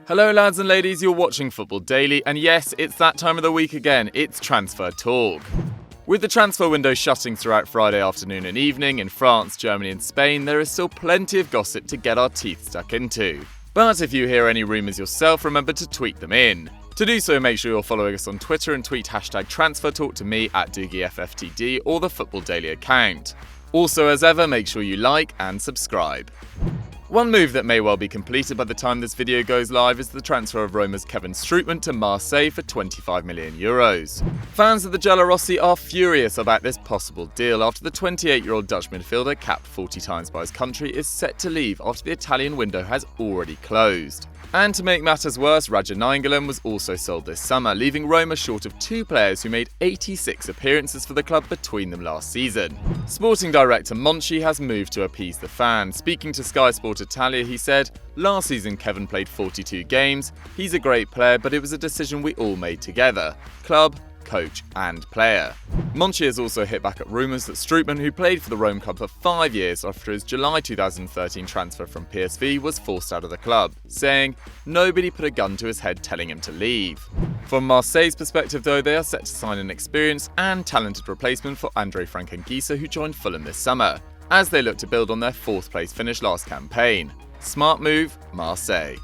Hello lads and ladies, you're watching Football Daily, and yes, it's that time of the week again, it's transfer talk. With the transfer window shutting throughout Friday afternoon and evening in France, Germany and Spain, there is still plenty of gossip to get our teeth stuck into. But if you hear any rumours yourself, remember to tweet them in. To do so, make sure you're following us on Twitter and tweet #transfertalk to me at DoogieFFTD or the Football Daily account. Also, as ever, make sure you like and subscribe. One move that may well be completed by the time this video goes live is the transfer of Roma's Kevin Strootman to Marseille for €25 million. Fans of the Giallorossi are furious about this possible deal after the 28-year-old Dutch midfielder, capped 40 times by his country, is set to leave after the Italian window has already closed. And to make matters worse, Raja Nainggolan was also sold this summer, leaving Roma short of two players who made 86 appearances for the club between them last season. Sporting director Monchi has moved to appease the fans. Speaking to Sky Sport Italia, he said, "Last season Kevin played 42 games. He's a great player, but it was a decision we all made together. Club, coach and player." Monchi has also hit back at rumours that Strootman, who played for the Rome club for 5 years after his July 2013 transfer from PSV, was forced out of the club, saying, "Nobody put a gun to his head telling him to leave." From Marseille's perspective though, they are set to sign an experienced and talented replacement for Andre Frankengiesa, who joined Fulham this summer, as they look to build on their 4th place finish last campaign. Smart move, Marseille.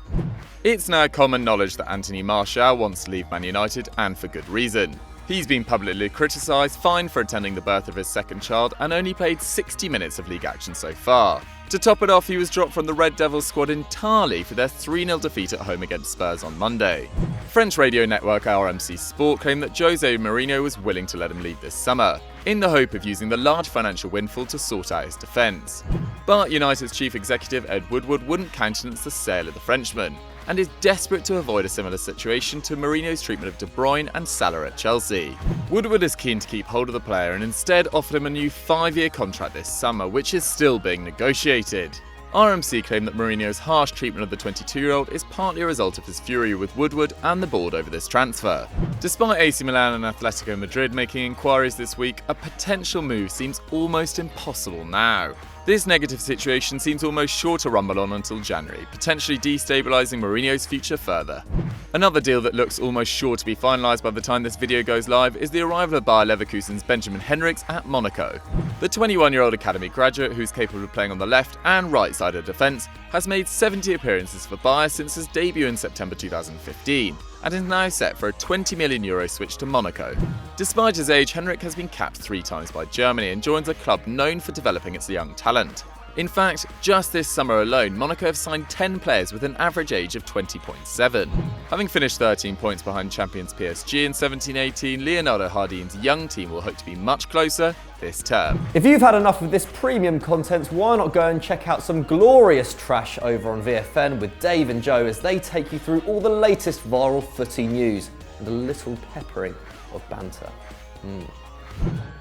It's now common knowledge that Anthony Martial wants to leave Man United, and for good reason. He's been publicly criticised, fined for attending the birth of his second child, and only played 60 minutes of league action so far. To top it off, he was dropped from the Red Devils squad entirely for their 3-0 defeat at home against Spurs on Monday. French radio network RMC Sport claimed that Jose Mourinho was willing to let him leave this summer, in the hope of using the large financial windfall to sort out his defence. But United's chief executive Ed Woodward wouldn't countenance the sale of the Frenchman, and is desperate to avoid a similar situation to Mourinho's treatment of De Bruyne and Salah at Chelsea. Woodward is keen to keep hold of the player and instead offered him a new 5-year contract this summer, which is still being negotiated. RMC claimed that Mourinho's harsh treatment of the 22-year-old is partly a result of his fury with Woodward and the board over this transfer. Despite AC Milan and Atletico Madrid making inquiries this week, a potential move seems almost impossible now. This negative situation seems almost sure to rumble on until January, potentially destabilising Mourinho's future further. Another deal that looks almost sure to be finalised by the time this video goes live is the arrival of Bayer Leverkusen's Benjamin Henrichs at Monaco. The 21-year-old academy graduate, who's capable of playing on the left and right side of defence, has made 70 appearances for Bayer since his debut in September 2015, and is now set for a €20 million switch to Monaco. Despite his age, Henrich has been capped 3 times by Germany and joins a club known for developing its young talent. In fact, just this summer alone, Monaco have signed 10 players with an average age of 20.7. Having finished 13 points behind champions PSG in 17-18, Leonardo Jardine's young team will hope to be much closer this term. If you've had enough of this premium content, why not go and check out some glorious trash over on VFN with Dave and Joe as they take you through all the latest viral footy news and a little peppering of banter.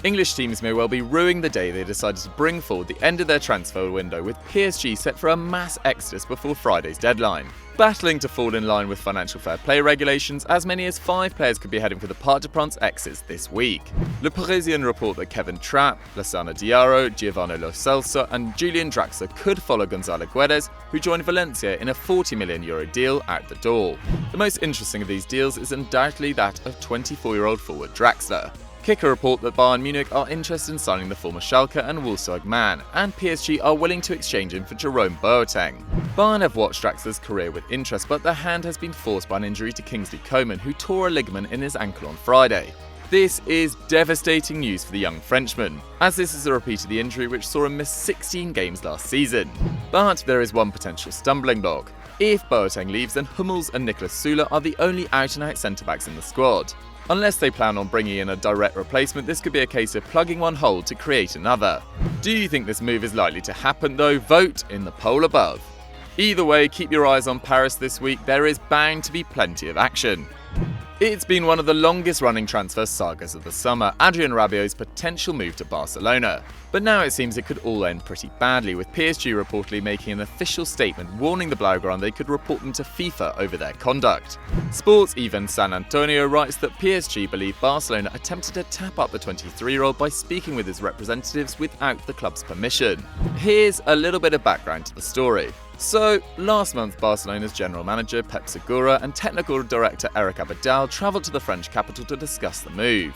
English teams may well be ruining the day they decided to bring forward the end of their transfer window, with PSG set for a mass exodus before Friday's deadline. Battling to fall in line with financial fair play regulations, as many as 5 players could be heading for the Parc des Princes exits this week. Le Parisien report that Kevin Trapp, Lassana Diarra, Giovanni Lo Celso and Julian Draxler could follow Gonzalo Guedes, who joined Valencia in a €40 million deal, out the door. The most interesting of these deals is undoubtedly that of 24-year-old forward Draxler. Kicker report that Bayern Munich are interested in signing the former Schalke and Wolfsburg man, and PSG are willing to exchange him for Jerome Boateng. Bayern have watched Draxler's career with interest, but their hand has been forced by an injury to Kingsley Coman, who tore a ligament in his ankle on Friday. This is devastating news for the young Frenchman, as this is a repeat of the injury which saw him miss 16 games last season. But there is one potential stumbling block. If Boateng leaves, then Hummels and Niklas Süle are the only out-and-out centre-backs in the squad. Unless they plan on bringing in a direct replacement, this could be a case of plugging one hole to create another. Do you think this move is likely to happen though? Vote in the poll above. Either way, keep your eyes on Paris this week, there is bound to be plenty of action. It's been one of the longest running transfer sagas of the summer, Adrien Rabiot's potential move to Barcelona. But now it seems it could all end pretty badly, with PSG reportedly making an official statement warning the Blaugrana they could report them to FIFA over their conduct. Sports Even San Antonio writes that PSG believe Barcelona attempted to tap up the 23-year-old by speaking with his representatives without the club's permission. Here's a little bit of background to the story. So, last month Barcelona's general manager Pep Segura and technical director Eric Abidal travelled to the French capital to discuss the move.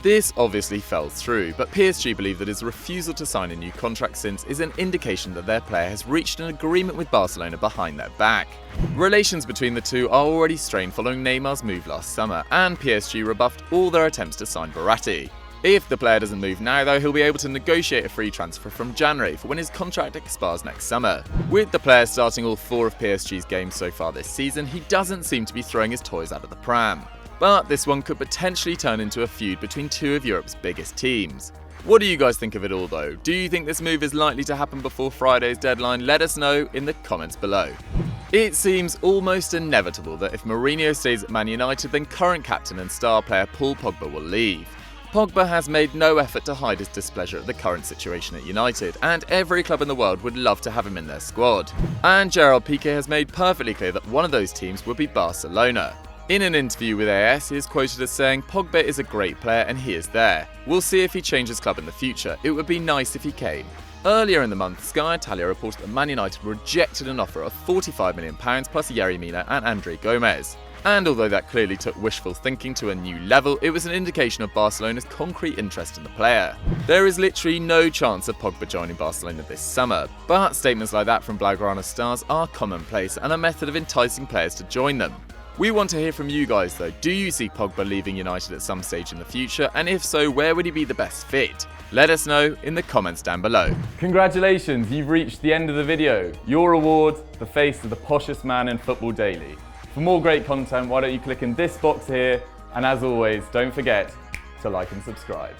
This obviously fell through, but PSG believe that his refusal to sign a new contract since is an indication that their player has reached an agreement with Barcelona behind their back. Relations between the two are already strained following Neymar's move last summer, and PSG rebuffed all their attempts to sign Verratti. If the player doesn't move now though, he'll be able to negotiate a free transfer from January for when his contract expires next summer. With the player starting all 4 of PSG's games so far this season, he doesn't seem to be throwing his toys out of the pram. But this one could potentially turn into a feud between 2 of Europe's biggest teams. What do you guys think of it all though? Do you think this move is likely to happen before Friday's deadline? Let us know in the comments below. It seems almost inevitable that if Mourinho stays at Man United, then current captain and star player Paul Pogba will leave. Pogba has made no effort to hide his displeasure at the current situation at United, and every club in the world would love to have him in their squad. And Gerard Piqué has made perfectly clear that one of those teams would be Barcelona. In an interview with AS, he is quoted as saying, "Pogba is a great player and he is there. We'll see if he changes club in the future. It would be nice if he came." Earlier in the month, Sky Italia reported that Man United rejected an offer of £45 million plus Yerry Mina and Andre Gomez. And although that clearly took wishful thinking to a new level, it was an indication of Barcelona's concrete interest in the player. There is literally no chance of Pogba joining Barcelona this summer, but statements like that from Blaugrana stars are commonplace and a method of enticing players to join them. We want to hear from you guys though. Do you see Pogba leaving United at some stage in the future? And if so, where would he be the best fit? Let us know in the comments down below. Congratulations, you've reached the end of the video. Your reward, the face of the poshest man in Football Daily. For more great content, why don't you click in this box here? And as always, don't forget to like and subscribe.